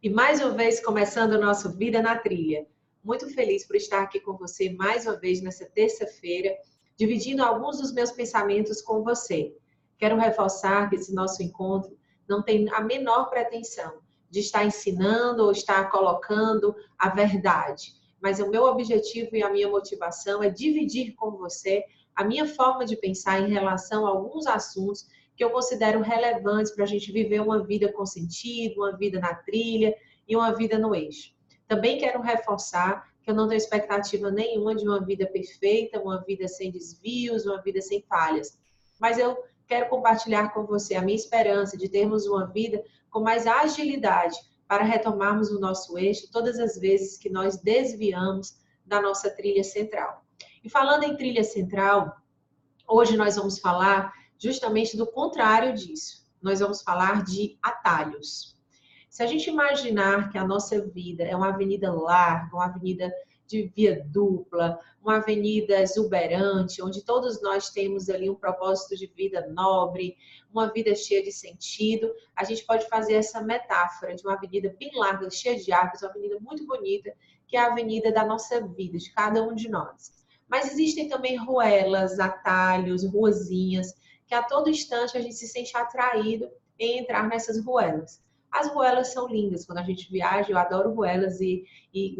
E mais uma vez começando o nosso Vida na Trilha. Muito feliz por estar aqui com você mais uma vez nessa terça-feira, dividindo alguns dos meus pensamentos com você. Quero reforçar que esse nosso encontro não tem a menor pretensão de estar ensinando ou estar colocando a verdade. Mas o meu objetivo e a minha motivação é dividir com você a minha forma de pensar em relação a alguns assuntos que eu considero relevantes para a gente viver uma vida com sentido, uma vida na trilha e uma vida no eixo. Também quero reforçar que eu não tenho expectativa nenhuma de uma vida perfeita, uma vida sem desvios, uma vida sem falhas. Mas eu quero compartilhar com você a minha esperança de termos uma vida com mais agilidade para retomarmos o nosso eixo todas as vezes que nós desviamos da nossa trilha central. E falando em trilha central, hoje nós vamos falar justamente do contrário disso. Nós vamos falar de atalhos. Se a gente imaginar que a nossa vida é uma avenida larga, uma avenida de via dupla, uma avenida exuberante, onde todos nós temos ali um propósito de vida nobre, uma vida cheia de sentido, a gente pode fazer essa metáfora de uma avenida bem larga, cheia de árvores, uma avenida muito bonita, que é a avenida da nossa vida, de cada um de nós. Mas existem também ruelas, atalhos, ruazinhas, que a todo instante a gente se sente atraído em entrar nessas ruelas. As ruelas são lindas, quando a gente viaja, eu adoro ruelas e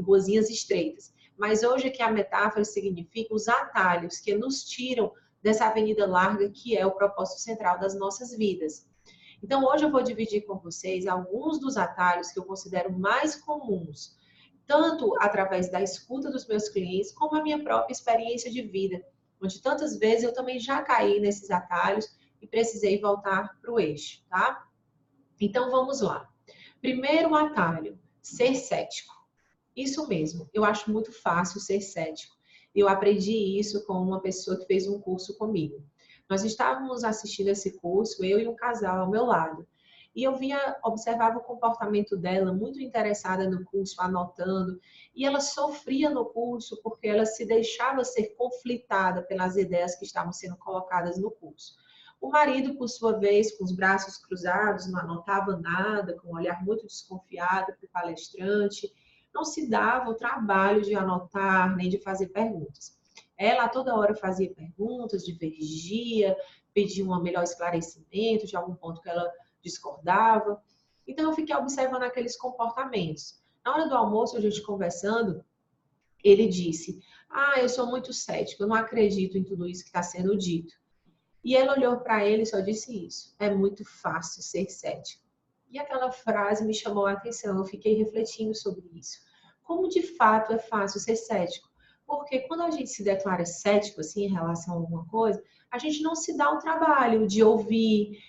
ruazinhas estreitas. Mas hoje aqui a metáfora significa os atalhos que nos tiram dessa avenida larga que é o propósito central das nossas vidas. Então hoje eu vou dividir com vocês alguns dos atalhos que eu considero mais comuns, tanto através da escuta dos meus clientes, como a minha própria experiência de vida, onde tantas vezes eu também já caí nesses atalhos e precisei voltar para o eixo, tá? Então vamos lá. Primeiro atalho, ser cético. Isso mesmo, eu acho muito fácil ser cético. Eu aprendi isso com uma pessoa que fez um curso comigo. Nós estávamos assistindo esse curso, eu e um casal ao meu lado. E eu observava o comportamento dela, muito interessada no curso, anotando. E ela sofria no curso porque ela se deixava ser conflitada pelas ideias que estavam sendo colocadas no curso. O marido, por sua vez, com os braços cruzados, não anotava nada, com um olhar muito desconfiado para o palestrante, não se dava o trabalho de anotar, nem de fazer perguntas. Ela, a toda hora, fazia perguntas, divergia, pedia um melhor esclarecimento de algum ponto que ela discordava. Então, eu fiquei observando aqueles comportamentos. Na hora do almoço, a gente conversando, ele disse, eu sou muito cético, eu não acredito em tudo isso que está sendo dito. E ela olhou para ele e só disse isso, é muito fácil ser cético. E aquela frase me chamou a atenção, eu fiquei refletindo sobre isso. Como de fato é fácil ser cético? Porque quando a gente se declara cético assim, em relação a alguma coisa, a gente não se dá o trabalho de ouvir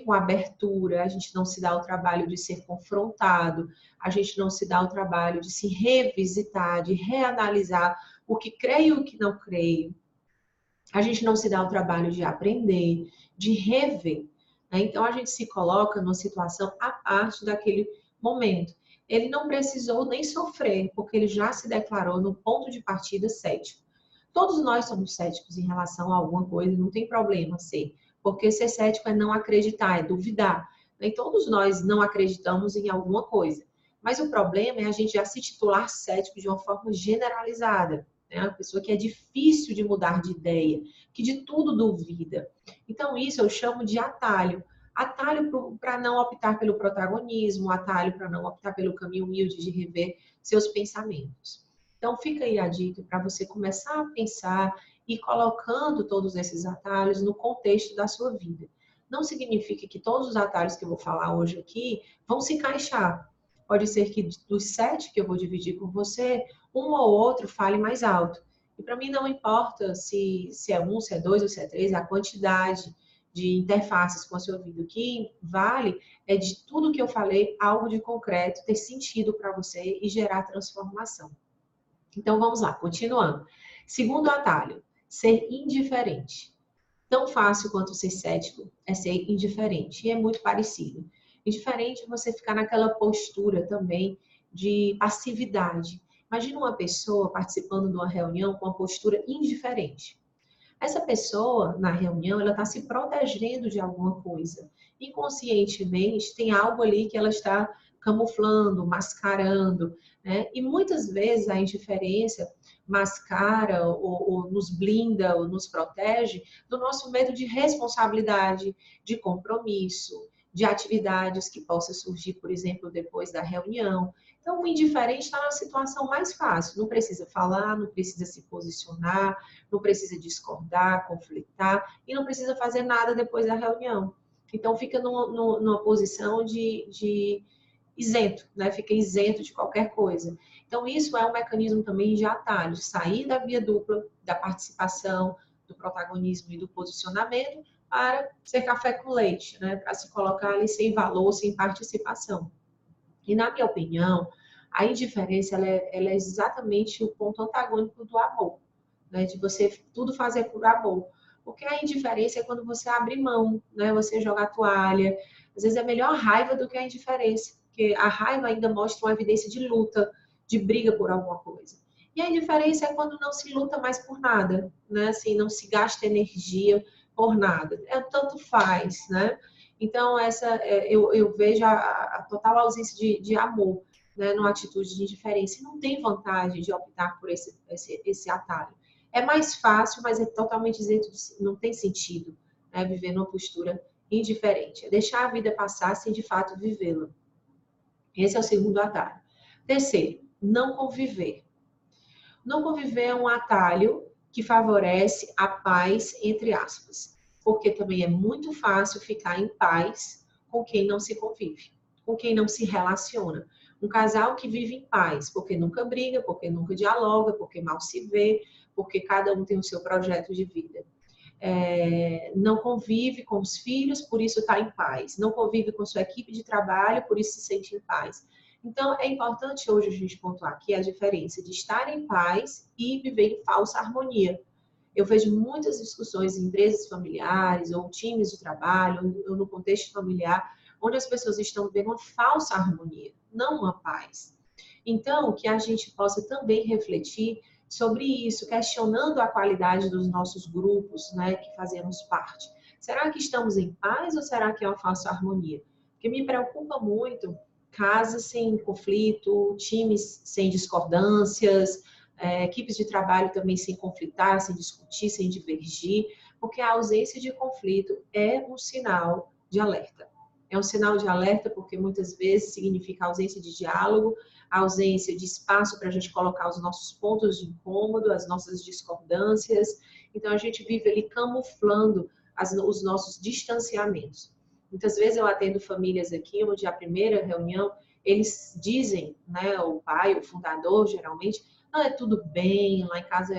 com abertura, a gente não se dá o trabalho de ser confrontado, a gente não se dá o trabalho de se revisitar, de reanalisar o que creio e o que não creio. A gente não se dá o trabalho de aprender, de rever. Né? Então, a gente se coloca numa situação à parte daquele momento. Ele não precisou nem sofrer, porque ele já se declarou no ponto de partida cético. Todos nós somos céticos em relação a alguma coisa, não tem problema ser. Porque ser cético é não acreditar, é duvidar. Nem todos nós não acreditamos em alguma coisa. Mas o problema é a gente já se titular cético de uma forma generalizada. É uma pessoa que é difícil de mudar de ideia, que de tudo duvida. Então, isso eu chamo de atalho. Atalho para não optar pelo protagonismo, atalho para não optar pelo caminho humilde de rever seus pensamentos. Então, fica aí a dica para você começar a pensar e colocando todos esses atalhos no contexto da sua vida. Não significa que todos os atalhos que eu vou falar hoje aqui vão se encaixar. Pode ser que dos 7 que eu vou dividir com você, um ou outro fale mais alto. E para mim não importa se é 1, se é 2 ou se é 3, a quantidade de interfaces com a sua vida. O que vale é de tudo que eu falei, algo de concreto, ter sentido para você e gerar transformação. Então vamos lá, continuando. Segundo atalho, ser indiferente. Tão fácil quanto ser cético é ser indiferente. E é muito parecido. Indiferente é você ficar naquela postura também de passividade. Imagina uma pessoa participando de uma reunião com uma postura indiferente. Essa pessoa, na reunião, ela está se protegendo de alguma coisa. Inconscientemente, tem algo ali que ela está camuflando, mascarando, né? E muitas vezes a indiferença mascara ou nos blinda ou nos protege do nosso medo de responsabilidade, de compromisso, de atividades que possam surgir, por exemplo, depois da reunião. Então, o indiferente está na situação mais fácil, não precisa falar, não precisa se posicionar, não precisa discordar, conflitar e não precisa fazer nada depois da reunião. Então, fica numa posição de isento, né? Fica isento de qualquer coisa. Então, isso é um mecanismo também de atalho, de sair da via dupla, da participação, do protagonismo e do posicionamento para ser café com leite, né? Para se colocar ali sem valor, sem participação. E, na minha opinião, a indiferença ela é exatamente o ponto antagônico do amor, né? De você tudo fazer por amor. Porque a indiferença é quando você abre mão, né? Você joga a toalha. Às vezes é melhor a raiva do que a indiferença, porque a raiva ainda mostra uma evidência de luta, de briga por alguma coisa. E a indiferença é quando não se luta mais por nada, né? Assim, não se gasta energia por nada. É tanto faz, né? Então, eu vejo a total ausência de amor, né, numa atitude de indiferença. E não tem vantagem de optar por esse atalho. É mais fácil, mas é totalmente isento, não tem sentido, né, viver numa postura indiferente. É deixar a vida passar sem, de fato, vivê-la. Esse é o segundo atalho. Terceiro, não conviver. Não conviver é um atalho que favorece a paz, entre aspas. Porque também é muito fácil ficar em paz com quem não se convive, com quem não se relaciona. Um casal que vive em paz, porque nunca briga, porque nunca dialoga, porque mal se vê, porque cada um tem o seu projeto de vida. Não convive com os filhos, por isso está em paz. Não convive com sua equipe de trabalho, por isso se sente em paz. Então, é importante hoje a gente pontuar aqui a diferença de estar em paz e viver em falsa harmonia. Eu vejo muitas discussões em empresas familiares ou times de trabalho, ou no contexto familiar, onde as pessoas estão vivendo uma falsa harmonia, não uma paz. Então, que a gente possa também refletir sobre isso, questionando a qualidade dos nossos grupos, né, que fazemos parte. Será que estamos em paz ou será que é uma falsa harmonia? Porque me preocupa muito casas sem conflito, times sem discordâncias, equipes de trabalho também sem conflitar, sem discutir, sem divergir, porque a ausência de conflito é um sinal de alerta. É um sinal de alerta porque muitas vezes significa ausência de diálogo, ausência de espaço para a gente colocar os nossos pontos de incômodo, as nossas discordâncias. Então, a gente vive ali camuflando os nossos distanciamentos. Muitas vezes eu atendo famílias aqui, onde a primeira reunião, eles dizem, né, o pai, o fundador, geralmente, é tudo bem, lá em casa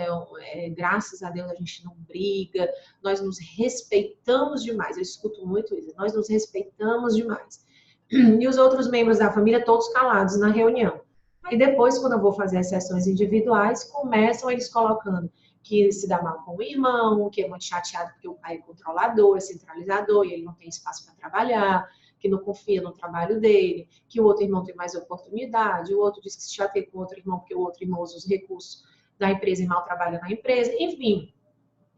graças a Deus a gente não briga, nós nos respeitamos demais. Eu escuto muito isso, nós nos respeitamos demais. E os outros membros da família todos calados na reunião. Aí depois, quando eu vou fazer as sessões individuais, começam eles colocando que se dá mal com o irmão, que é muito chateado porque o pai é controlador, é centralizador e ele não tem espaço para trabalhar, que não confia no trabalho dele, que o outro irmão tem mais oportunidade, o outro diz que se chateia com o outro irmão porque o outro irmão usa os recursos da empresa e mal trabalha na empresa. Enfim,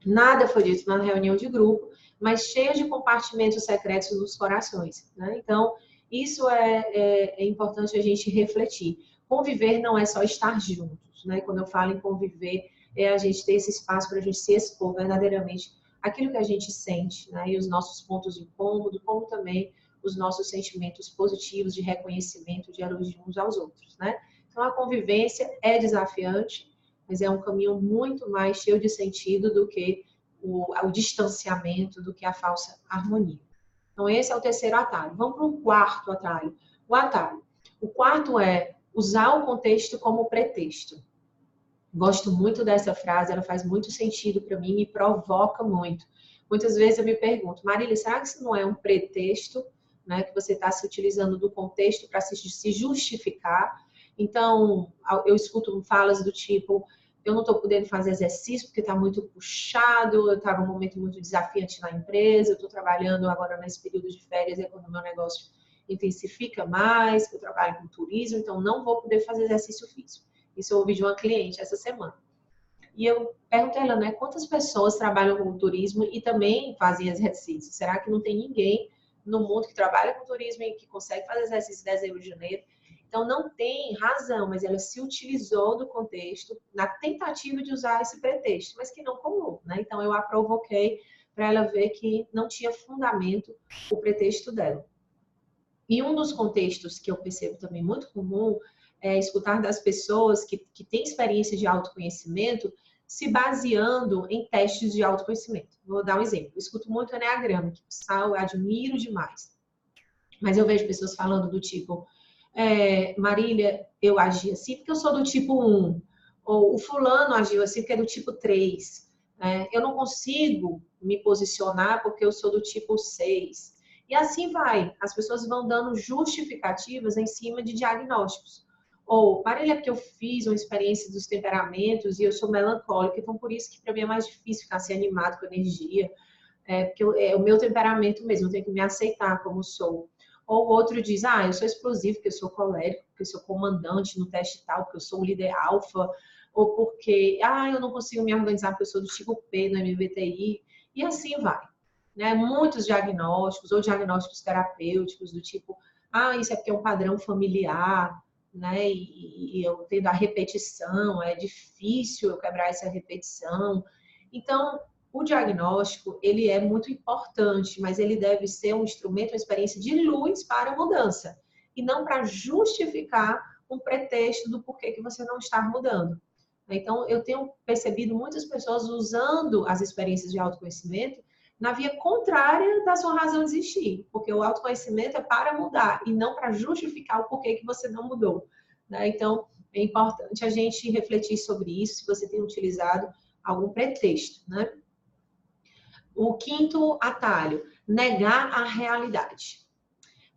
nada foi dito na reunião de grupo, mas cheia de compartimentos secretos nos corações, né? Então, isso é importante a gente refletir. Conviver não é só estar juntos, né? Quando eu falo em conviver, é a gente ter esse espaço para a gente se expor verdadeiramente aquilo que a gente sente, né? E os nossos pontos de incômodo, como também os nossos sentimentos positivos de reconhecimento, de elogio uns aos outros, né? Então, a convivência é desafiante, mas é um caminho muito mais cheio de sentido do que o distanciamento, do que a falsa harmonia. Então, esse é o terceiro atalho. Vamos para o quarto atalho. O atalho. O quarto é usar o contexto como pretexto. Gosto muito dessa frase, ela faz muito sentido para mim e provoca muito. Muitas vezes eu me pergunto, Marília, será que isso não é um pretexto, né, que você está se utilizando do contexto para se justificar? Então, eu escuto falas do tipo, eu não estou podendo fazer exercício porque está muito puxado, eu estava num momento muito desafiante na empresa, eu estou trabalhando agora nesse período de férias, é quando o meu negócio intensifica mais, eu trabalho com turismo, então não vou poder fazer exercício físico. Isso eu ouvi de uma cliente essa semana. E eu perguntei a ela, né, quantas pessoas trabalham com turismo e também fazem exercício? Será que não tem ninguém, no mundo que trabalha com turismo e que consegue fazer exercício em dezembro e janeiro. Então, não tem razão, mas ela se utilizou do contexto na tentativa de usar esse pretexto, mas que não colou, né? Então, eu a provoquei para ela ver que não tinha fundamento o pretexto dela. E um dos contextos que eu percebo também muito comum é escutar das pessoas que têm experiência de autoconhecimento se baseando em testes de autoconhecimento. Vou dar um exemplo. Eu escuto muito o Enneagrama, que eu admiro demais. Mas eu vejo pessoas falando do tipo, Marília, eu agi assim porque eu sou do tipo 1. Ou o fulano agiu assim porque é do tipo 3. Eu não consigo me posicionar porque eu sou do tipo 6. E assim vai. As pessoas vão dando justificativas em cima de diagnósticos. Ou, Marília, é porque eu fiz uma experiência dos temperamentos e eu sou melancólica, então por isso que para mim é mais difícil ficar assim animado com energia. Porque é o meu temperamento mesmo, eu tenho que me aceitar como sou. Ou o outro diz, eu sou explosivo, porque eu sou colérico, porque eu sou comandante no teste tal, porque eu sou um líder alfa, ou porque, eu não consigo me organizar porque eu sou do tipo P no MBTI, e assim vai. Né? Muitos diagnósticos, ou diagnósticos terapêuticos, do tipo, isso é porque é um padrão familiar, né? E eu tendo a repetição, é difícil eu quebrar essa repetição. Então, o diagnóstico, ele é muito importante, mas ele deve ser um instrumento, uma experiência de luz para a mudança, e não para justificar um pretexto do porquê que você não está mudando. Então, eu tenho percebido muitas pessoas usando as experiências de autoconhecimento na via contrária da sua razão de existir, porque o autoconhecimento é para mudar e não para justificar o porquê que você não mudou. Né? Então, é importante a gente refletir sobre isso, se você tem utilizado algum pretexto, né? O quinto atalho, negar a realidade.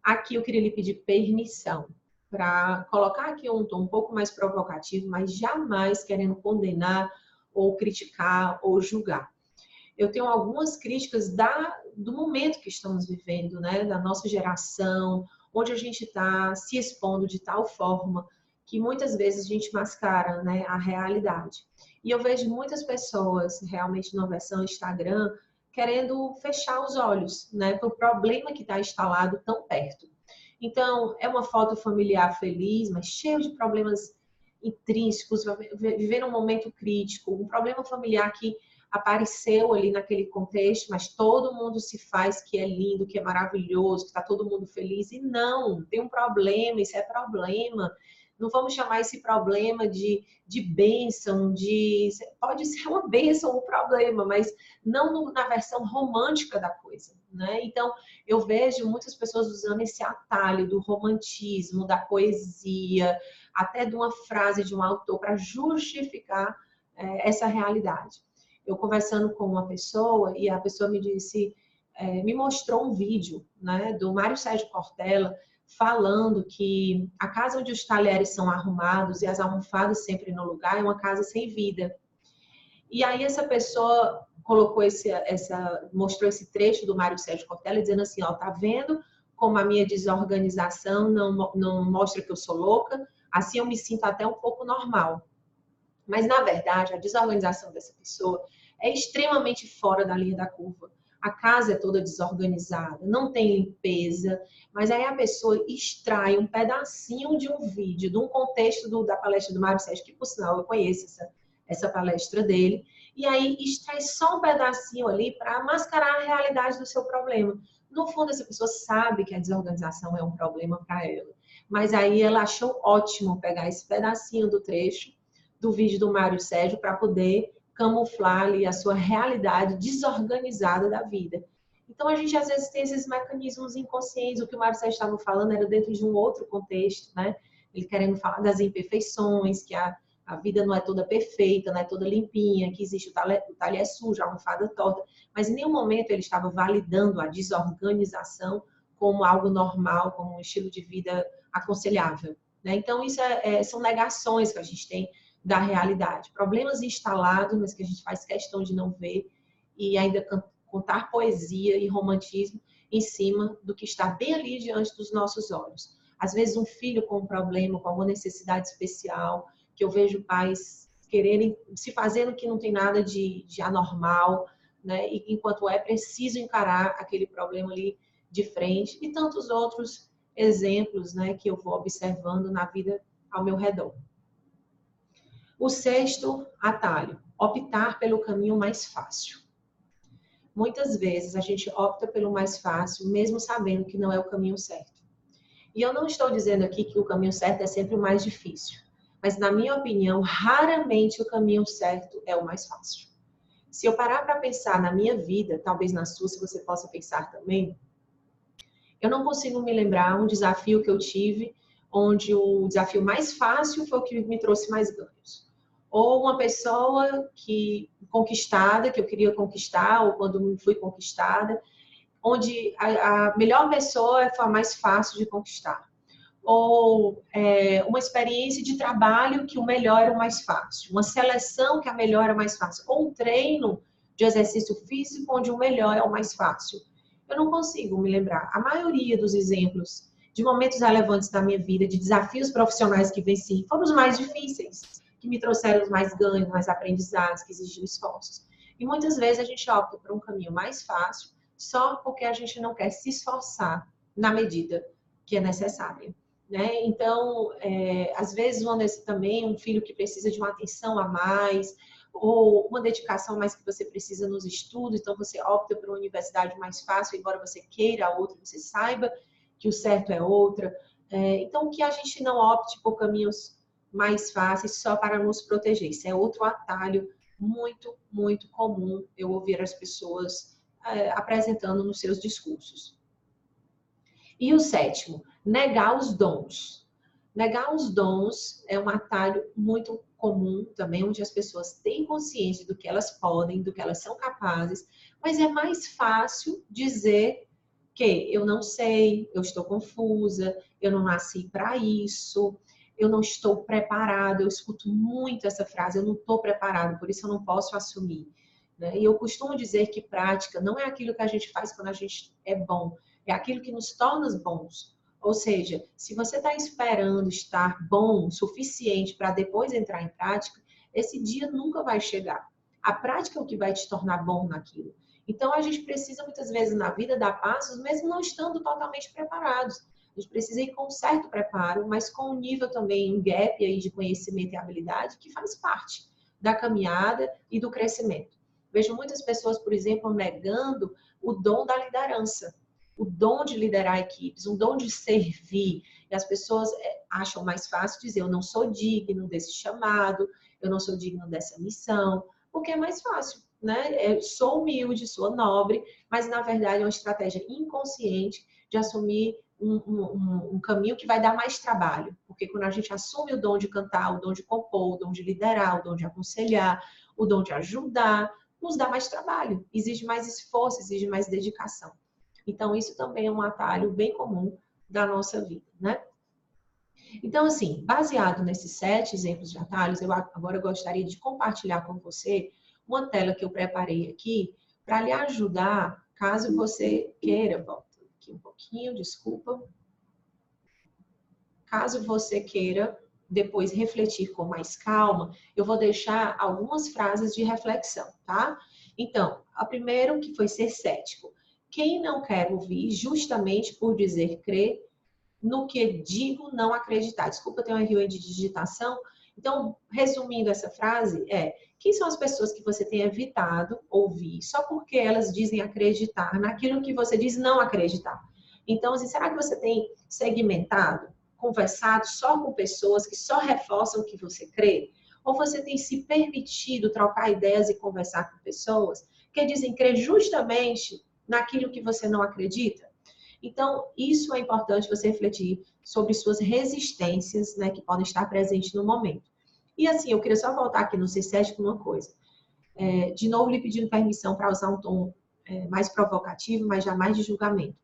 Aqui eu queria lhe pedir permissão para colocar aqui um tom um pouco mais provocativo, mas jamais querendo condenar ou criticar ou julgar. Eu tenho algumas críticas do momento que estamos vivendo, né? Da nossa geração, onde a gente está se expondo de tal forma que muitas vezes a gente mascara, né, a realidade. E eu vejo muitas pessoas, realmente na versão Instagram, querendo fechar os olhos, né, para o problema que está instalado tão perto. Então, é uma foto familiar feliz, mas cheio de problemas intrínsecos, vivendo um momento crítico, um problema familiar que apareceu ali naquele contexto, mas todo mundo se faz que é lindo, que é maravilhoso, que está todo mundo feliz. E não, tem um problema, isso é problema. Não vamos chamar esse problema de bênção, pode ser uma bênção o problema, mas não na versão romântica da coisa, né? Então, eu vejo muitas pessoas usando esse atalho do romantismo, da poesia, até de uma frase de um autor para justificar essa realidade. Eu conversando com uma pessoa e a pessoa me disse, me mostrou um vídeo, né, do Mário Sérgio Cortella falando que a casa onde os talheres são arrumados e as almofadas sempre no lugar é uma casa sem vida. E aí essa pessoa colocou mostrou esse trecho do Mário Sérgio Cortella dizendo assim, tá vendo como a minha desorganização não mostra que eu sou louca? Assim eu me sinto até um pouco normal. Mas, na verdade, a desorganização dessa pessoa é extremamente fora da linha da curva. A casa é toda desorganizada, não tem limpeza, mas aí a pessoa extrai um pedacinho de um vídeo, de um contexto da palestra do Mário Sérgio, que, por sinal, eu conheço essa palestra dele, e aí extrai só um pedacinho ali para mascarar a realidade do seu problema. No fundo, essa pessoa sabe que a desorganização é um problema para ela, mas aí ela achou ótimo pegar esse pedacinho do trecho do vídeo do Mário Sérgio para poder camuflar ali a sua realidade desorganizada da vida. Então, a gente às vezes tem esses mecanismos inconscientes. O que o Mário Sérgio estava falando era dentro de um outro contexto, né? Ele querendo falar das imperfeições, que a vida não é toda perfeita, não é toda limpinha, que existe o talher sujo, a almofada torta. Mas em nenhum momento ele estava validando a desorganização como algo normal, como um estilo de vida aconselhável. Né? Então, isso são negações que a gente tem da realidade. Problemas instalados, mas que a gente faz questão de não ver e ainda contar poesia e romantismo em cima do que está bem ali diante dos nossos olhos. Às vezes um filho com um problema, com alguma necessidade especial, que eu vejo pais quererem, se fazendo que não tem nada de anormal, né? E enquanto é preciso encarar aquele problema ali de frente e tantos outros exemplos, né, que eu vou observando na vida ao meu redor. O sexto atalho, optar pelo caminho mais fácil. Muitas vezes a gente opta pelo mais fácil, mesmo sabendo que não é o caminho certo. E eu não estou dizendo aqui que o caminho certo é sempre o mais difícil, mas na minha opinião, raramente o caminho certo é o mais fácil. Se eu parar para pensar na minha vida, talvez na sua, se você possa pensar também, eu não consigo me lembrar um desafio que eu tive, onde o desafio mais fácil foi o que me trouxe mais ganhos. Ou uma pessoa conquistada, que eu queria conquistar, ou quando fui conquistada, onde a melhor pessoa foi a mais fácil de conquistar. Ou uma experiência de trabalho que o melhor era o mais fácil. Uma seleção que a melhor era mais fácil. Ou um treino de exercício físico onde o melhor é o mais fácil. Eu não consigo me lembrar. A maioria dos exemplos de momentos relevantes da minha vida, de desafios profissionais que venci, foram os mais difíceis, que me trouxeram os mais ganhos, mais aprendizados, que exigiram esforços. E muitas vezes a gente opta por um caminho mais fácil, só porque a gente não quer se esforçar na medida que é necessária. Né? Então, às vezes, também um filho que precisa de uma atenção a mais, ou uma dedicação mais que você precisa nos estudos, então você opta por uma universidade mais fácil, embora você queira a outra, você saiba que o certo é outra. Então, que a gente não opte por caminhos mais fáceis só para nos proteger. Isso é outro atalho muito, muito comum eu ouvir as pessoas apresentando nos seus discursos. E o sétimo, negar os dons. Negar os dons é um atalho muito comum também, onde as pessoas têm consciência do que elas podem, do que elas são capazes, mas é mais fácil dizer que eu não sei, eu estou confusa, eu não nasci para isso, eu não estou preparado. Eu escuto muito essa frase, eu não estou preparado, por isso eu não posso assumir. Né? E eu costumo dizer que prática não é aquilo que a gente faz quando a gente é bom, é aquilo que nos torna bons. Ou seja, se você está esperando estar bom o suficiente para depois entrar em prática, esse dia nunca vai chegar. A prática é o que vai te tornar bom naquilo. Então, a gente precisa, muitas vezes, na vida, dar passos, mesmo não estando totalmente preparados. A gente precisa ir com um certo preparo, mas com um nível também, um gap aí de conhecimento e habilidade que faz parte da caminhada e do crescimento. Vejo muitas pessoas, por exemplo, negando o dom da liderança, o dom de liderar equipes, um dom de servir. E as pessoas acham mais fácil dizer, eu não sou digno desse chamado, eu não sou digno dessa missão, porque é mais fácil, né? Eu sou humilde, sou nobre, mas na verdade é uma estratégia inconsciente de assumir um caminho que vai dar mais trabalho. Porque quando a gente assume o dom de cantar, o dom de compor, o dom de liderar, o dom de aconselhar, o dom de ajudar, nos dá mais trabalho, exige mais esforço, exige mais dedicação. Então, isso também é um atalho bem comum da nossa vida, né? Então, assim, baseado nesses 7 exemplos de atalhos, eu agora gostaria de compartilhar com você uma tela que eu preparei aqui para lhe ajudar, caso você queira, volta aqui um pouquinho, desculpa. Caso você queira depois refletir com mais calma, eu vou deixar algumas frases de reflexão, tá? Então, a primeira que foi ser cético. Quem não quer ouvir justamente por dizer crer no que digo não acreditar. Desculpa, eu tenho um erro de digitação. Então, resumindo essa frase, quem são as pessoas que você tem evitado ouvir só porque elas dizem acreditar naquilo que você diz não acreditar? Então, assim, será que você tem segmentado, conversado só com pessoas que só reforçam o que você crê? Ou você tem se permitido trocar ideias e conversar com pessoas que dizem crer justamente naquilo que você não acredita? Então, isso é importante você refletir sobre suas resistências, né, que podem estar presentes no momento. E assim, eu queria só voltar aqui no ser cético uma coisa. De novo, lhe pedindo permissão para usar um tom mais provocativo, mas jamais de julgamento.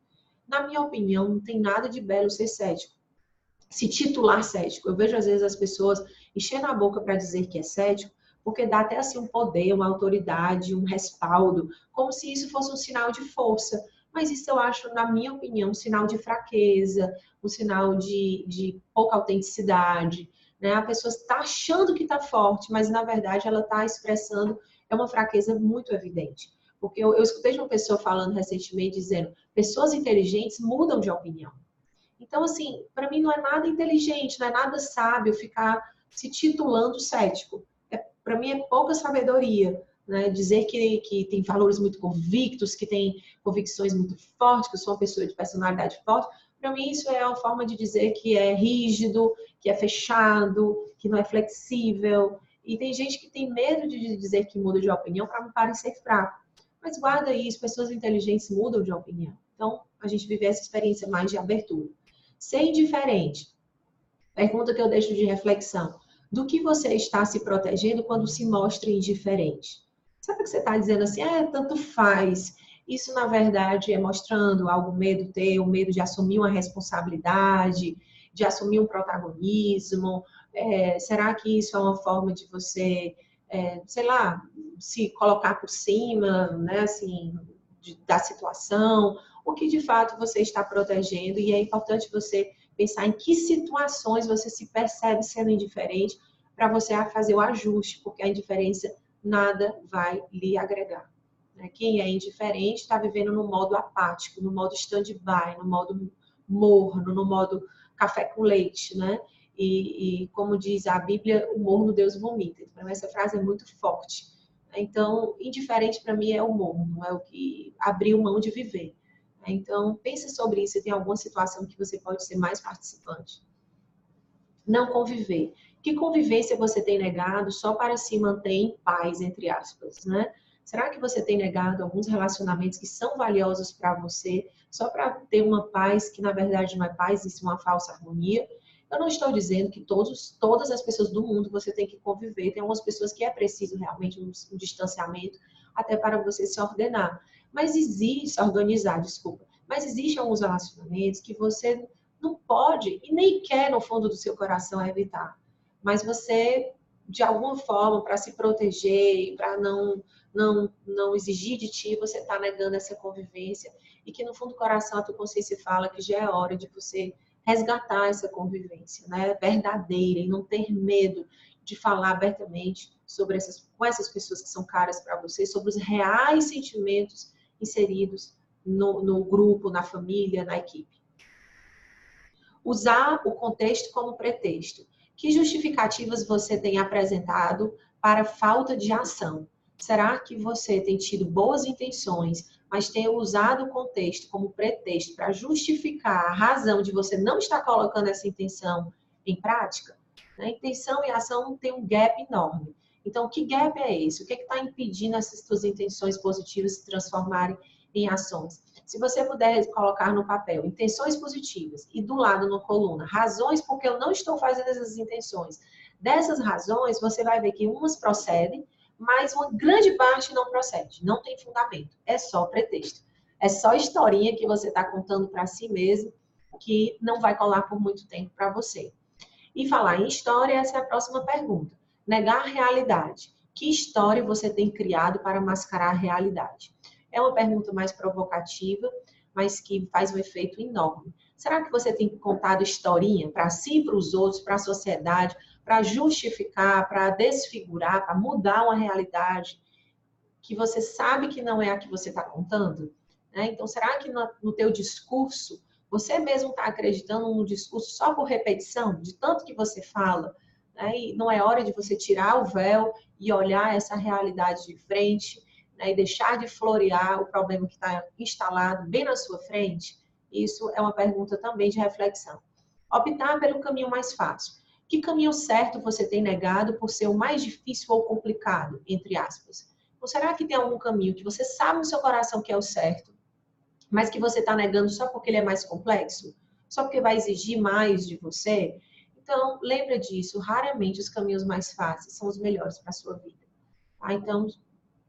Na minha opinião, não tem nada de belo ser cético. Se titular cético. Eu vejo, às vezes, as pessoas enchendo a boca para dizer que é cético, porque dá até assim um poder, uma autoridade, um respaldo, como se isso fosse um sinal de força. Mas isso eu acho, na minha opinião, um sinal de fraqueza, um sinal de pouca autenticidade. Né? A pessoa está achando que está forte, mas na verdade ela está expressando uma fraqueza muito evidente. Porque eu escutei de uma pessoa falando recentemente, dizendo, pessoas inteligentes mudam de opinião. Então, assim, para mim não é nada inteligente, não é nada sábio ficar se titulando cético. Para mim é pouca sabedoria, né? Dizer que tem valores muito convictos, que tem convicções muito fortes, que eu sou uma pessoa de personalidade forte. Para mim isso é uma forma de dizer que é rígido, que é fechado, que não é flexível. E tem gente que tem medo de dizer que muda de opinião para não parecer fraco. Mas guarda isso, pessoas inteligentes mudam de opinião. Então, a gente vive essa experiência mais de abertura. Ser indiferente. Pergunta que eu deixo de reflexão. Do que você está se protegendo quando se mostra indiferente? Sabe o que você está dizendo assim? Tanto faz. Isso, na verdade, é mostrando algum medo teu, medo de assumir uma responsabilidade, de assumir um protagonismo. Será que isso é uma forma de você, sei lá, se colocar por cima, né, assim, da situação? O que de fato você está protegendo? E é importante você pensar em que situações você se percebe sendo indiferente para você fazer o ajuste, porque a indiferença nada vai lhe agregar. Quem é indiferente está vivendo no modo apático, no modo stand-by, no modo morno, no modo café com leite, né? E como diz a Bíblia, o morno Deus vomita. Então, essa frase é muito forte. Então, indiferente para mim é o morno, é o que abriu mão de viver. Então, pense sobre isso, se tem alguma situação que você pode ser mais participante. Não conviver. Que convivência você tem negado só para se manter em paz, entre aspas, né? Será que você tem negado alguns relacionamentos que são valiosos para você só para ter uma paz que na verdade não é paz, isso é uma falsa harmonia? Eu não estou dizendo que todas as pessoas do mundo você tem que conviver. Tem algumas pessoas que é preciso realmente um distanciamento até para você se ordenar. Mas existe, organizar, desculpa. Mas existem alguns relacionamentos que você não pode e nem quer no fundo do seu coração evitar. Mas você, de alguma forma, para se proteger e para não exigir de ti, você está negando essa convivência e que no fundo do coração a tua consciência fala que já é hora de você resgatar essa convivência, né, verdadeira e não ter medo de falar abertamente sobre com essas pessoas que são caras para você, sobre os reais sentimentos inseridos no grupo, na família, na equipe. Usar o contexto como pretexto. Que justificativas você tem apresentado para falta de ação? Será que você tem tido boas intenções, mas tem usado o contexto como pretexto para justificar a razão de você não estar colocando essa intenção em prática? A intenção e a ação tem um gap enorme. Então, que gap é esse? O que está impedindo essas suas intenções positivas se transformarem em ações? Se você puder colocar no papel intenções positivas e do lado na coluna razões porque eu não estou fazendo essas intenções, dessas razões você vai ver que umas procedem, mas uma grande parte não procede, não tem fundamento, é só pretexto. É só historinha que você está contando para si mesmo que não vai colar por muito tempo para você. E falar em história, essa é a próxima pergunta. Negar a realidade. Que história você tem criado para mascarar a realidade? É uma pergunta mais provocativa, mas que faz um efeito enorme. Será que você tem contado historinha para si, para os outros, para a sociedade, para justificar, para desfigurar, para mudar uma realidade que você sabe que não é a que você está contando? Então, será que no teu discurso, você mesmo está acreditando num discurso só por repetição, de tanto que você fala? E não é hora de você tirar o véu e olhar essa realidade de frente, e deixar de florear o problema que está instalado bem na sua frente? Isso é uma pergunta também de reflexão. Optar pelo caminho mais fácil. Que caminho certo você tem negado por ser o mais difícil ou complicado, entre aspas? Ou será que tem algum caminho que você sabe no seu coração que é o certo, mas que você está negando só porque ele é mais complexo? Só porque vai exigir mais de você? Então, lembra disso. Raramente os caminhos mais fáceis são os melhores para a sua vida. Então,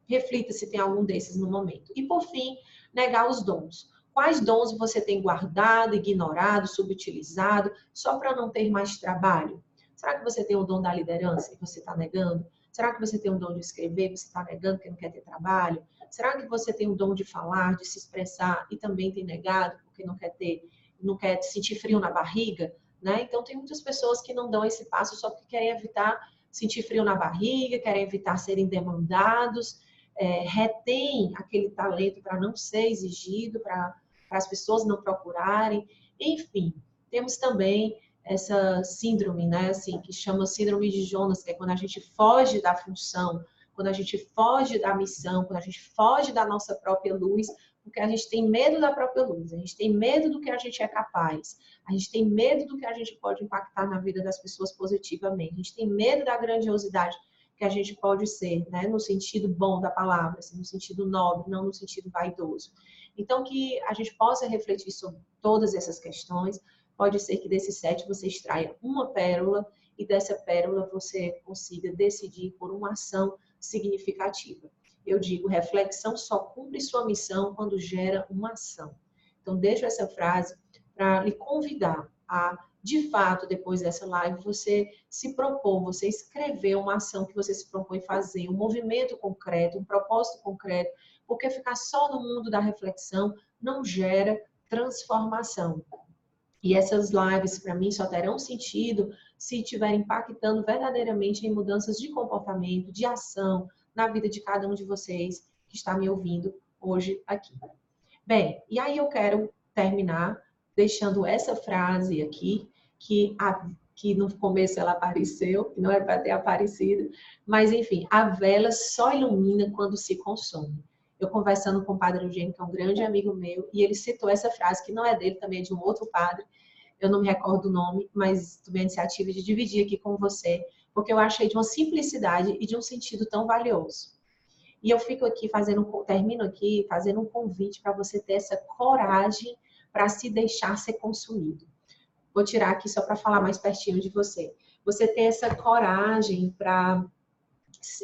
reflita se tem algum desses no momento. E, por fim, negar os dons. Quais dons você tem guardado, ignorado, subutilizado, só para não ter mais trabalho? Será que você tem o dom da liderança e você está negando? Será que você tem o dom de escrever e você está negando porque não quer ter trabalho? Será que você tem o dom de falar, de se expressar e também tem negado porque não quer sentir frio na barriga? Então, tem muitas pessoas que não dão esse passo só porque querem evitar sentir frio na barriga, querem evitar serem demandados. retém aquele talento para não ser exigido, para as pessoas não procurarem. Enfim, temos também essa síndrome, né, assim, que chama síndrome de Jonas, que é quando a gente foge da função, quando a gente foge da missão, quando a gente foge da nossa própria luz, porque a gente tem medo da própria luz, a gente tem medo do que a gente é capaz, a gente tem medo do que a gente pode impactar na vida das pessoas positivamente, a gente tem medo da grandiosidade que a gente pode ser, né, no sentido bom da palavra, assim, no sentido nobre, não no sentido vaidoso. Então, que a gente possa refletir sobre todas essas questões. Pode ser que desse 7 você extraia uma pérola e dessa pérola você consiga decidir por uma ação significativa. Eu digo, reflexão só cumpre sua missão quando gera uma ação. Então, deixo essa frase para lhe convidar a, de fato, depois dessa live, você se propor, você escrever uma ação que você se propõe fazer, um movimento concreto, um propósito concreto, porque ficar só no mundo da reflexão não gera transformação. E essas lives, para mim, só terão sentido se estiverem impactando verdadeiramente em mudanças de comportamento, de ação, na vida de cada um de vocês que está me ouvindo hoje aqui. Bem, e aí eu quero terminar deixando essa frase aqui, que no começo ela apareceu, que não é para ter aparecido, mas enfim, a vela só ilumina quando se consome. Eu conversando com o padre Eugênio, que é um grande amigo meu, e ele citou essa frase, que não é dele, também é de um outro padre, eu não me recordo o nome, mas tomei a iniciativa de dividir aqui com você, porque eu achei de uma simplicidade e de um sentido tão valioso. E eu fico aqui termino aqui fazendo um convite para você ter essa coragem para se deixar ser consumido. Vou tirar aqui só para falar mais pertinho de você. Você ter essa coragem para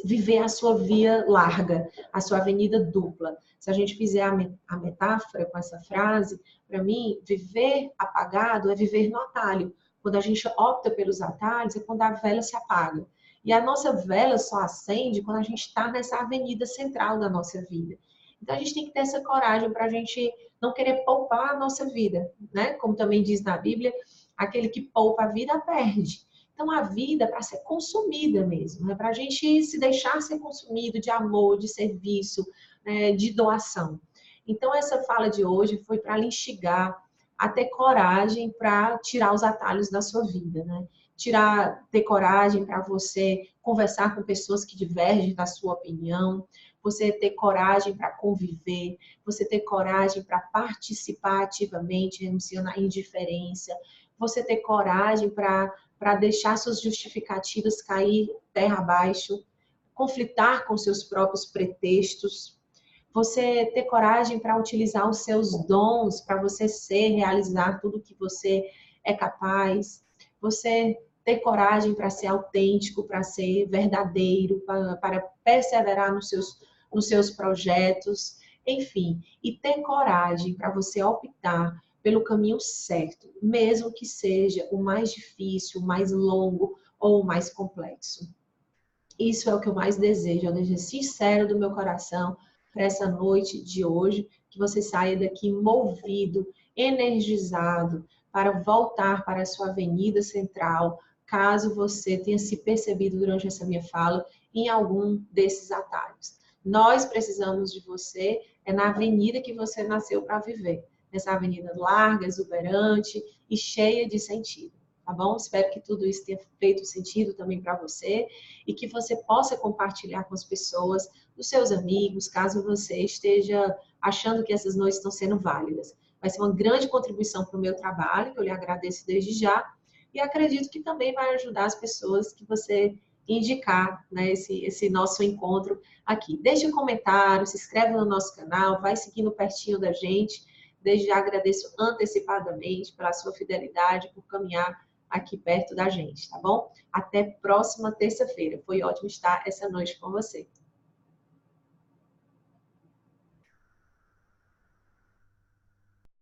viver a sua via larga, a sua avenida dupla. Se a gente fizer a metáfora com essa frase, para mim, viver apagado é viver no atalho. Quando a gente opta pelos atalhos, é quando a vela se apaga. E a nossa vela só acende quando a gente está nessa avenida central da nossa vida. Então a gente tem que ter essa coragem para a gente não querer poupar a nossa vida, né? Como também diz na Bíblia, aquele que poupa a vida perde. Então, a vida é para ser consumida mesmo, é para a gente se deixar ser consumido de amor, de serviço, né, de doação. Então, essa fala de hoje foi para lhe instigar a ter coragem para tirar os atalhos da sua vida, né? Ter coragem para você conversar com pessoas que divergem da sua opinião, você ter coragem para conviver, você ter coragem para participar ativamente, renunciando à indiferença, você ter coragem para deixar suas justificativas cair terra abaixo, conflitar com seus próprios pretextos, você ter coragem para utilizar os seus dons, para você realizar tudo que você é capaz, você ter coragem para ser autêntico, para ser verdadeiro, para perseverar nos seus projetos, enfim, e ter coragem para você optar pelo caminho certo, mesmo que seja o mais difícil, o mais longo ou o mais complexo. Isso é o que eu mais desejo, é o desejo sincero do meu coração para essa noite de hoje, que você saia daqui movido, energizado, para voltar para a sua avenida central, caso você tenha se percebido durante essa minha fala em algum desses atalhos. Nós precisamos de você, é na avenida que você nasceu para viver. Nessa avenida larga, exuberante e cheia de sentido, tá bom? Espero que tudo isso tenha feito sentido também para você e que você possa compartilhar com as pessoas, os seus amigos, caso você esteja achando que essas noites estão sendo válidas. Vai ser uma grande contribuição para o meu trabalho, que eu lhe agradeço desde já, e acredito que também vai ajudar as pessoas que você indicar, né, esse nosso encontro aqui. Deixe um comentário, se inscreve no nosso canal, vai seguindo pertinho da gente. Desde já agradeço antecipadamente pela sua fidelidade, por caminhar aqui perto da gente, tá bom? Até próxima terça-feira. Foi ótimo estar essa noite com você.